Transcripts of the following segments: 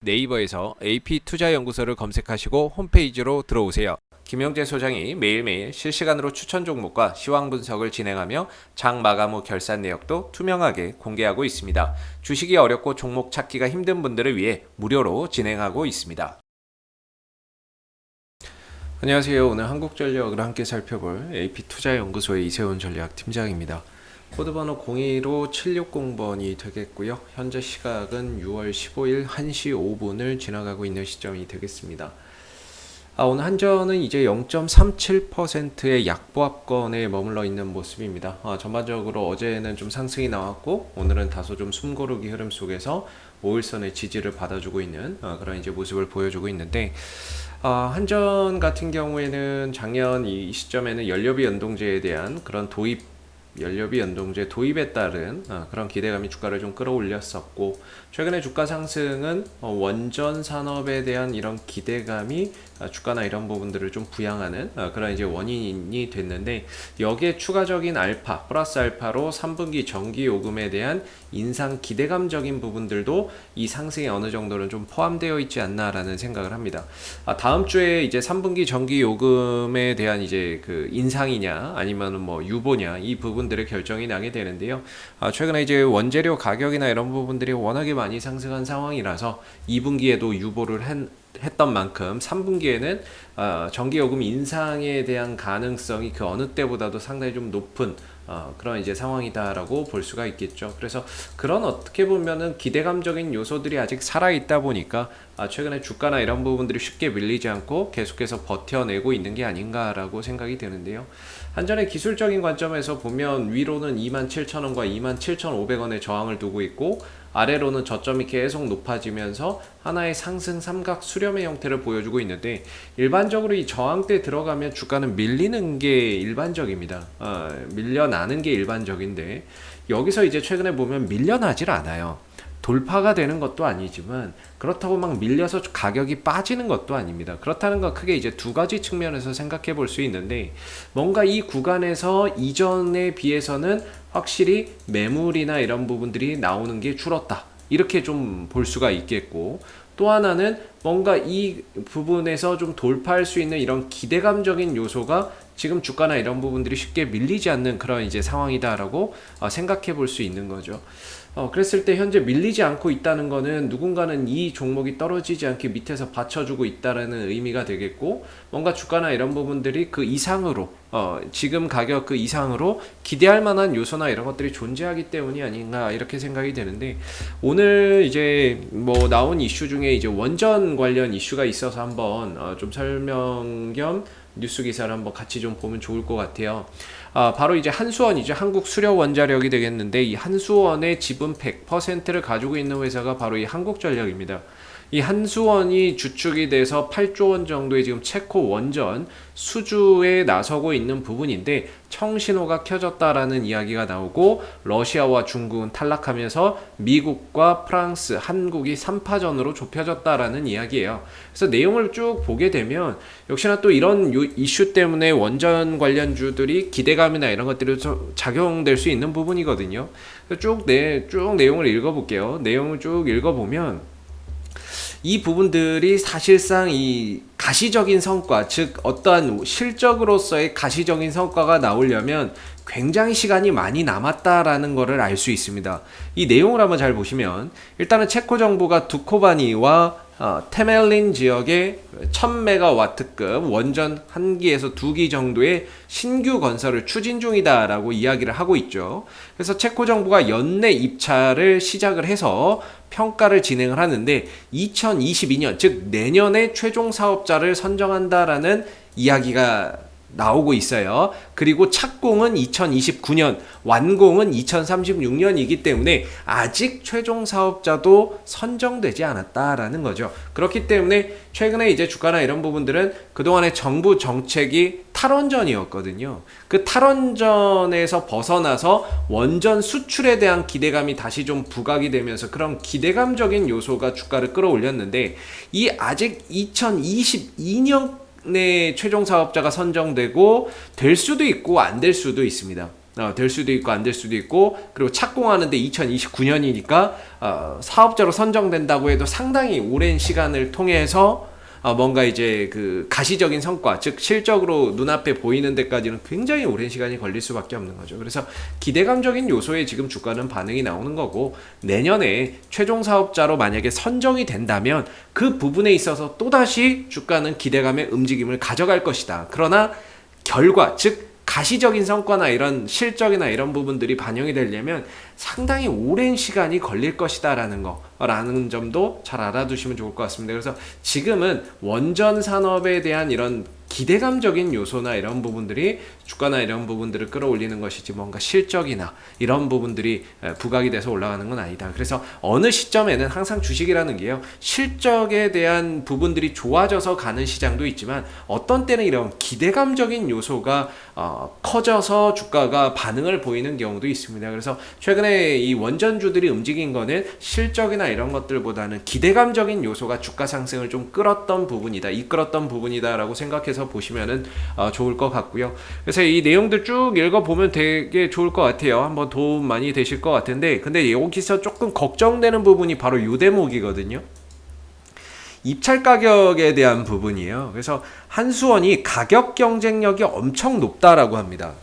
네이버에서 AP투자연구소를 검색하시고 홈페이지로 들어오세요. 김영재 소장이 매일매일 실시간으로 추천 종목과 시황 분석을 진행하며 장 마감 후 결산 내역도 투명하게 공개하고 있습니다. 주식이 어렵고 종목 찾기가 힘든 분들을 위해 무료로 진행하고 있습니다. 안녕하세요. 오늘 한국전력을 함께 살펴볼 AP투자연구소의 이세훈 전략팀장입니다. 코드번호 015-760번이 되겠고요. 현재 시각은 6월 15일 1시 5분을 지나가고 있는 시점이 되겠습니다. 오늘 한전은 이제 0.37%의 약보합권에 머물러 있는 모습입니다. 전반적으로 어제는 좀 상승이 나왔고 오늘은 다소 좀 숨고르기 흐름 속에서 5일선의 지지를 받아주고 있는 그런 이제 모습을 보여주고 있는데, 한전 같은 경우에는 작년 이 시점에는 연료비 연동제에 대한 그런 연료비 연동제 도입에 따른 그런 기대감이 주가를 좀 끌어올렸었고, 최근에 주가 상승은 원전 산업에 대한 이런 기대감이 주가나 이런 부분들을 좀 부양하는 그런 이제 원인이 됐는데, 여기에 추가적인 알파 플러스 알파로 3분기 전기 요금에 대한 인상 기대감적인 부분들도 이 상승에 어느 정도는 좀 포함되어 있지 않나라는 생각을 합니다. 다음 주에 이제 3분기 전기 요금에 대한 이제 그 인상이냐 아니면은 뭐 유보냐, 이 부분들의 결정이 나게 되는데요. 최근에 이제 원재료 가격이나 이런 부분들이 워낙에 많이 상승한 상황이라서 2분기에도 유보를 했던 만큼 3분기에는 전기요금 인상에 대한 가능성이 그 어느 때보다도 상당히 좀 높은 그런 이제 상황이다라고 볼 수가 있겠죠. 그래서 그런 어떻게 보면은 기대감적인 요소들이 아직 살아있다 보니까 최근에 주가나 이런 부분들이 쉽게 밀리지 않고 계속해서 버텨내고 있는 게 아닌가라고 생각이 되는데요. 한전의 기술적인 관점에서 보면 위로는 27,000원과 27,500원의 저항을 두고 있고, 아래로는 저점이 계속 높아지면서 하나의 상승 삼각 수렴의 형태를 보여주고 있는데, 일반적으로 이 저항대 들어가면 주가는 밀리는 게 일반적입니다. 밀려나는 게 일반적인데, 여기서 이제 최근에 보면 밀려나질 않아요. 돌파가 되는 것도 아니지만 그렇다고 막 밀려서 가격이 빠지는 것도 아닙니다. 그렇다는 건 크게 이제 두 가지 측면에서 생각해 볼 수 있는데, 뭔가 이 구간에서 이전에 비해서는 확실히 매물이나 이런 부분들이 나오는 게 줄었다, 이렇게 좀 볼 수가 있겠고, 또 하나는 뭔가 이 부분에서 좀 돌파할 수 있는 이런 기대감적인 요소가 지금 주가나 이런 부분들이 쉽게 밀리지 않는 그런 이제 상황이다라고 생각해 볼 수 있는 거죠. 그랬을 때 현재 밀리지 않고 있다는 거는 누군가는 이 종목이 떨어지지 않게 밑에서 받쳐주고 있다라는 의미가 되겠고, 뭔가 주가나 이런 부분들이 그 이상으로 지금 가격 그 이상으로 기대할 만한 요소나 이런 것들이 존재하기 때문이 아닌가, 이렇게 생각이 되는데, 오늘 이제 뭐 나온 이슈 중에 이제 원전 관련 이슈가 있어서 한번 좀 설명 겸 뉴스 기사를 한번 같이 좀 보면 좋을 것 같아요. 바로 이제 한수원이죠. 한국수력원자력이 되겠는데, 이 한수원의 지분 100%를 가지고 있는 회사가 바로 이 한국전력입니다. 이 한수원이 주축이 돼서 8조 원 정도의 지금 체코 원전 수주에 나서고 있는 부분인데, 청신호가 켜졌다라는 이야기가 나오고, 러시아와 중국은 탈락하면서 미국과 프랑스, 한국이 3파전으로 좁혀졌다라는 이야기예요. 그래서 내용을 쭉 보게 되면 역시나 또 이런 이슈 때문에 원전 관련주들이 기대감이나 이런 것들이 작용될 수 있는 부분이거든요. 쭉 내용을 읽어볼게요. 내용을 쭉 읽어보면 이 부분들이 사실상 이 가시적인 성과, 즉 어떠한 실적으로서의 가시적인 성과가 나오려면 굉장히 시간이 많이 남았다라는 것을 알 수 있습니다. 이 내용을 한번 잘 보시면, 일단은 체코 정부가 두코바니와 테멜린 지역의 1000메가와트급 원전 1기에서 2기 정도의 신규 건설을 추진 중이다라고 이야기를 하고 있죠. 그래서 체코 정부가 연내 입찰을 시작을 해서 평가를 진행을 하는데, 2022년 즉 내년에 최종 사업자를 선정한다라는 이야기가 나오고 있어요. 그리고 착공은 2029년, 완공은 2036년이기 때문에 아직 최종 사업자도 선정되지 않았다라는 거죠. 그렇기 때문에 최근에 이제 주가나 이런 부분들은 그동안의 정부 정책이 탈원전이었거든요. 그 탈원전에서 벗어나서 원전 수출에 대한 기대감이 다시 좀 부각이 되면서 그런 기대감적인 요소가 주가를 끌어올렸는데, 이 아직 2022년 최종 사업자가 선정되고 될 수도 있고 안 될 수도 있습니다. 될 수도 있고 안 될 수도 있고, 그리고 착공하는데 2029년이니까 사업자로 선정된다고 해도 상당히 오랜 시간을 통해서 뭔가 이제 그 가시적인 성과, 즉 실적으로 눈앞에 보이는 데까지는 굉장히 오랜 시간이 걸릴 수밖에 없는 거죠. 그래서 기대감적인 요소에 지금 주가는 반응이 나오는 거고, 내년에 최종 사업자로 만약에 선정이 된다면 그 부분에 있어서 또다시 주가는 기대감의 움직임을 가져갈 것이다. 그러나 결과, 즉 가시적인 성과나 이런 실적이나 이런 부분들이 반영이 되려면 상당히 오랜 시간이 걸릴 것이다 라는 점도 잘 알아두시면 좋을 것 같습니다. 그래서 지금은 원전 산업에 대한 이런 기대감적인 요소나 이런 부분들이 주가나 이런 부분들을 끌어올리는 것이지, 뭔가 실적이나 이런 부분들이 부각이 돼서 올라가는 건 아니다. 그래서 어느 시점에는 항상 주식이라는 게요, 실적에 대한 부분들이 좋아져서 가는 시장도 있지만 어떤 때는 이런 기대감적인 요소가 커져서 주가가 반응을 보이는 경우도 있습니다. 그래서 최근에 이 원전주들이 움직인 거는 실적이나 이런 것들보다는 기대감적인 요소가 주가 상승을 좀 이끌었던 부분이다라고 생각해서 보시면은 좋을 것 같고요. 그래서 이 내용들 쭉 읽어보면 되게 좋을 것 같아요. 한번 도움 많이 되실 것 같은데, 근데 여기서 조금 걱정되는 부분이 바로 이 대목이거든요. 입찰 가격에 대한 부분이에요. 그래서 한수원이 가격 경쟁력이 엄청 높다라고 합니다.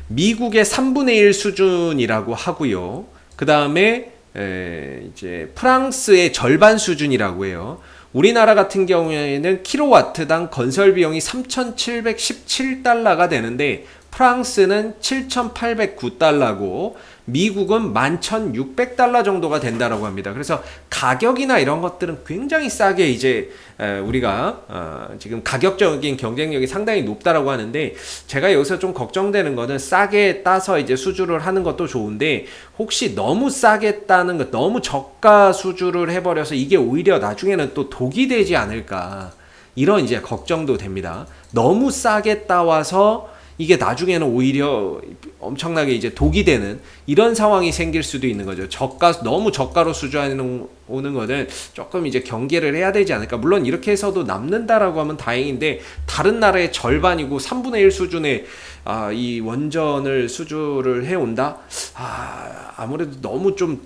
미국의 3분의 1 수준이라고 하고요. 그 다음에 이제 프랑스의 절반 수준이라고 해요. 우리나라 같은 경우에는 킬로와트당 건설 비용이 3,717달러가 되는데 프랑스는 7,809달러고 미국은 11,600달러 정도가 된다라고 합니다. 그래서 가격이나 이런 것들은 굉장히 싸게 이제 우리가 지금 가격적인 경쟁력이 상당히 높다라고 하는데, 제가 여기서 좀 걱정되는 거는 싸게 따서 이제 수주를 하는 것도 좋은데 혹시 너무 싸게 따는 것, 너무 저가 수주를 해버려서 이게 오히려 나중에는 또 독이 되지 않을까, 이런 이제 걱정도 됩니다. 너무 싸게 따와서 이게 나중에는 오히려 엄청나게 이제 독이 되는 이런 상황이 생길 수도 있는 거죠. 너무 저가로 수주하는 오는 거는 조금 이제 경계를 해야 되지 않을까. 물론 이렇게 해서도 남는다라고 하면 다행인데, 다른 나라의 절반이고 3분의 1 수준의 이 원전을 수주를 해온다? 아무래도 너무 좀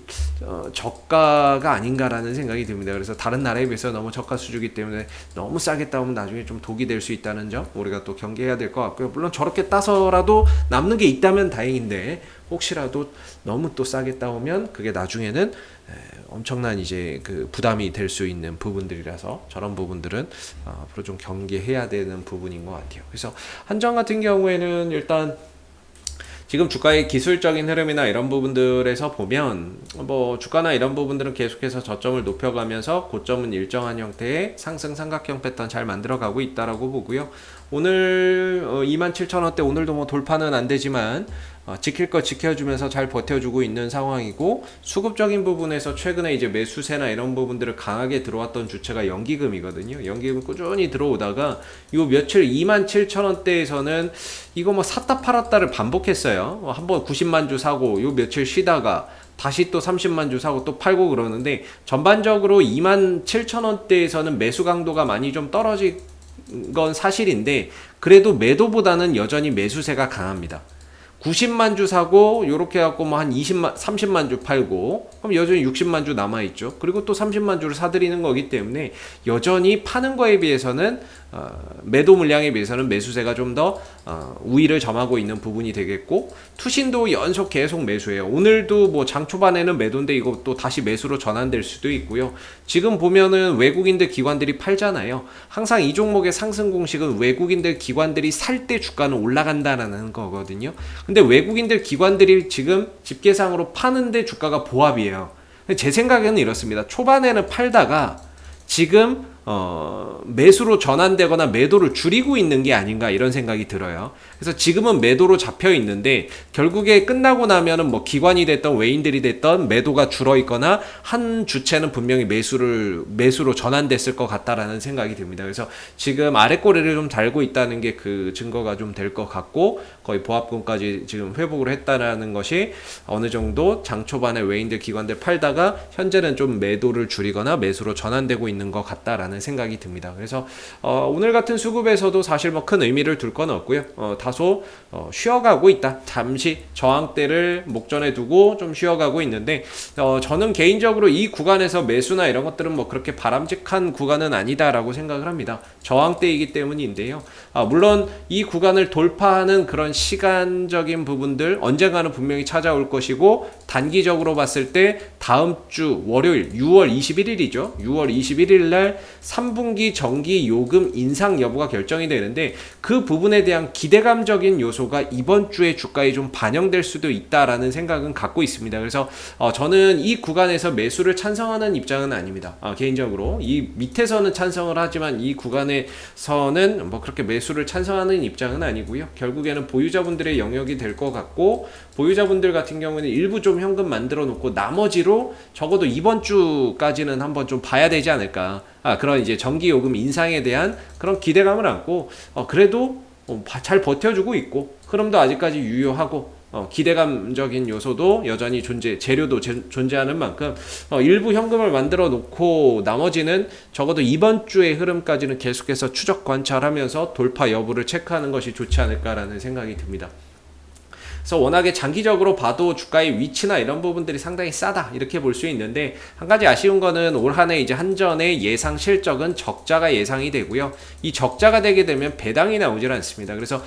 저가가 아닌가라는 생각이 듭니다. 그래서 다른 나라에 비해서 너무 저가 수주기 때문에 너무 싸게 따오면 나중에 좀 독이 될 수 있다는 점 우리가 또 경계해야 될 것 같고요. 물론 저렇게 따서라도 남는 게 있다면 다행인데, 혹시라도 너무 또 싸게 따오면 그게 나중에는 엄청난 이제 그 부담이 될 수 있는 부분들이라서 저런 부분들은 앞으로 좀 경계해야 되는 부분인 것 같아요. 그래서 한전 같은 경우에는 일단 지금 주가의 기술적인 흐름이나 이런 부분들에서 보면 뭐 주가나 이런 부분들은 계속해서 저점을 높여가면서 고점은 일정한 형태의 상승 삼각형 패턴 잘 만들어가고 있다라고 보고요. 오늘 27,000원대 오늘도 뭐 돌파는 안 되지만 지킬 거 지켜주면서 잘 버텨주고 있는 상황이고, 수급적인 부분에서 최근에 이제 매수세나 이런 부분들을 강하게 들어왔던 주체가 연기금이거든요. 연기금 꾸준히 들어오다가 요 며칠 27,000원대에서는 이거 뭐 샀다 팔았다를 반복했어요. 한번 90만 주 사고 요 며칠 쉬다가 다시 또 30만 주 사고 또 팔고 그러는데, 전반적으로 27,000원대에서는 매수 강도가 많이 좀 떨어진 건 사실인데 그래도 매도보다는 여전히 매수세가 강합니다. 90만 주 사고 요렇게 해갖고 뭐 한 30만 주 팔고 그럼 여전히 60만 주 남아있죠. 그리고 또 30만 주를 사들이는 거기 때문에 여전히 파는 거에 비해서는 매도 물량에 비해서는 매수세가 좀 더 우위를 점하고 있는 부분이 되겠고, 투신도 연속 계속 매수해요. 오늘도 뭐 장 초반에는 매도인데 이거 또 다시 매수로 전환될 수도 있고요. 지금 보면은 외국인들 기관들이 팔잖아요. 항상 이 종목의 상승 공식은 외국인들 기관들이 살 때 주가는 올라간다라는 거거든요. 근데 외국인들 기관들이 지금 집계상으로 파는데 주가가 보합이에요. 제 생각에는 이렇습니다. 초반에는 팔다가 지금 매수로 전환되거나 매도를 줄이고 있는 게 아닌가, 이런 생각이 들어요. 그래서 지금은 매도로 잡혀 있는데 결국에 끝나고 나면은 뭐 기관이 됐던 외인들이 됐던 매도가 줄어 있거나 한 주체는 분명히 매수로 전환됐을 것 같다라는 생각이 듭니다. 그래서 지금 아래 꼬리를 좀 달고 있다는 게 그 증거가 좀 될 것 같고, 거의 보합권까지 지금 회복을 했다라는 것이 어느 정도 장 초반에 외인들 기관들 팔다가 현재는 좀 매도를 줄이거나 매수로 전환되고 있는 것 같다라는 않을까라는 생각이 듭니다. 그래서 오늘 같은 수급에서도 사실 뭐 큰 의미를 둘 건 없고요. 다소 쉬어가고 있다. 잠시 저항대를 목전에 두고 좀 쉬어가고 있는데 저는 개인적으로 이 구간에서 매수나 이런 것들은 뭐 그렇게 바람직한 구간은 아니다라고 생각을 합니다. 저항대이기 때문인데요. 물론 이 구간을 돌파하는 그런 시간적인 부분들 언젠가는 분명히 찾아올 것이고, 단기적으로 봤을 때 다음 주 월요일 6월 21일이죠. 6월 21일 날 3분기 전기 요금 인상 여부가 결정이 되는데, 그 부분에 대한 기대감적인 요소가 이번 주에 주가에 좀 반영될 수도 있다라는 생각은 갖고 있습니다. 그래서 저는 이 구간에서 매수를 찬성하는 입장은 아닙니다. 개인적으로 이 밑에서는 찬성을 하지만 이 구간에서는 뭐 그렇게 매수를 찬성하는 입장은 아니고요. 결국에는 보유자분들의 영역이 될 것 같고, 보유자분들 같은 경우는 일부 좀 현금 만들어 놓고 나머지로 적어도 이번 주까지는 한번 좀 봐야 되지 않을까. 그런 이제 전기요금 인상에 대한 그런 기대감을 안고, 그래도 잘 버텨주고 있고, 흐름도 아직까지 유효하고, 기대감적인 요소도 여전히 재료도 존재하는 만큼 일부 현금을 만들어 놓고 나머지는 적어도 이번 주의 흐름까지는 계속해서 추적 관찰하면서 돌파 여부를 체크하는 것이 좋지 않을까라는 생각이 듭니다. 그래서 워낙에 장기적으로 봐도 주가의 위치나 이런 부분들이 상당히 싸다 이렇게 볼 수 있는데, 한 가지 아쉬운 거는 올 한해 이제 한전의 예상 실적은 적자가 예상이 되고요. 이 적자가 되게 되면 배당이 나오질 않습니다. 그래서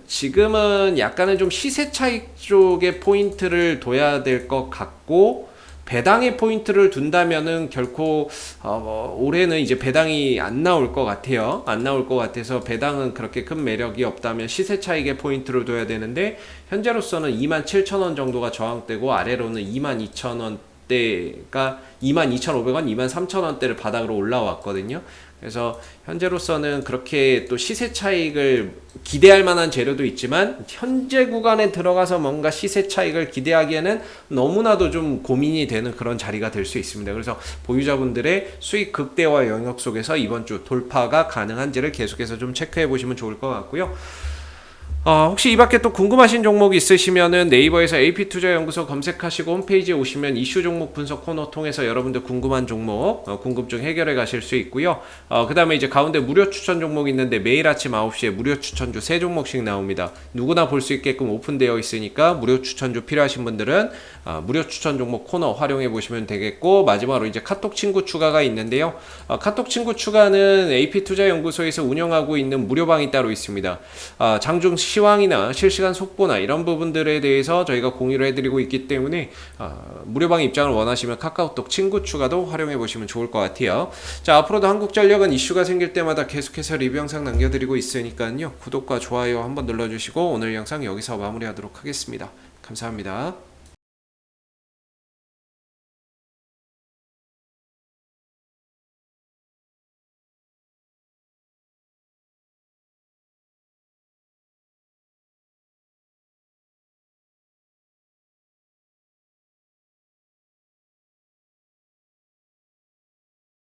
지금은 약간은 좀 시세 차익 쪽에 포인트를 둬야 될 것 같고, 배당의 포인트를 둔다면은 결코 올해는 이제 배당이 안 나올 것 같아요. 안 나올 것 같아서 배당은 그렇게 큰 매력이 없다면 시세 차익의 포인트를 둬야 되는데, 현재로서는 27,000원 정도가 저항되고 아래로는 22,000원대가 22,500원, 23,000원대를 바닥으로 올라왔거든요. 그래서 현재로서는 그렇게 또 시세 차익을 기대할 만한 재료도 있지만, 현재 구간에 들어가서 뭔가 시세 차익을 기대하기에는 너무나도 좀 고민이 되는 그런 자리가 될 수 있습니다. 그래서 보유자분들의 수익 극대화 영역 속에서 이번 주 돌파가 가능한지를 계속해서 좀 체크해 보시면 좋을 것 같고요. 혹시 이 밖에 또 궁금하신 종목이 있으시면은 네이버에서 AP투자연구소 검색하시고 홈페이지에 오시면 이슈 종목 분석 코너 통해서 여러분들 궁금한 종목, 궁금증 해결해 가실 수 있고요. 그 다음에 이제 가운데 무료 추천 종목이 있는데 매일 아침 9시에 무료 추천주 3종목씩 나옵니다. 누구나 볼 수 있게끔 오픈되어 있으니까 무료 추천주 필요하신 분들은 무료 추천 종목 코너 활용해 보시면 되겠고, 마지막으로 이제 카톡 친구 추가가 있는데요. 카톡 친구 추가는 AP투자연구소에서 운영하고 있는 무료방이 따로 있습니다. 장중 시황이나 실시간 속보나 이런 부분들에 대해서 저희가 공유를 해드리고 있기 때문에 무료방 입장을 원하시면 카카오톡 친구 추가도 활용해 보시면 좋을 것 같아요. 자, 앞으로도 한국전력은 이슈가 생길 때마다 계속해서 리뷰 영상 남겨드리고 있으니까요. 구독과 좋아요 한번 눌러주시고 오늘 영상 여기서 마무리하도록 하겠습니다. 감사합니다.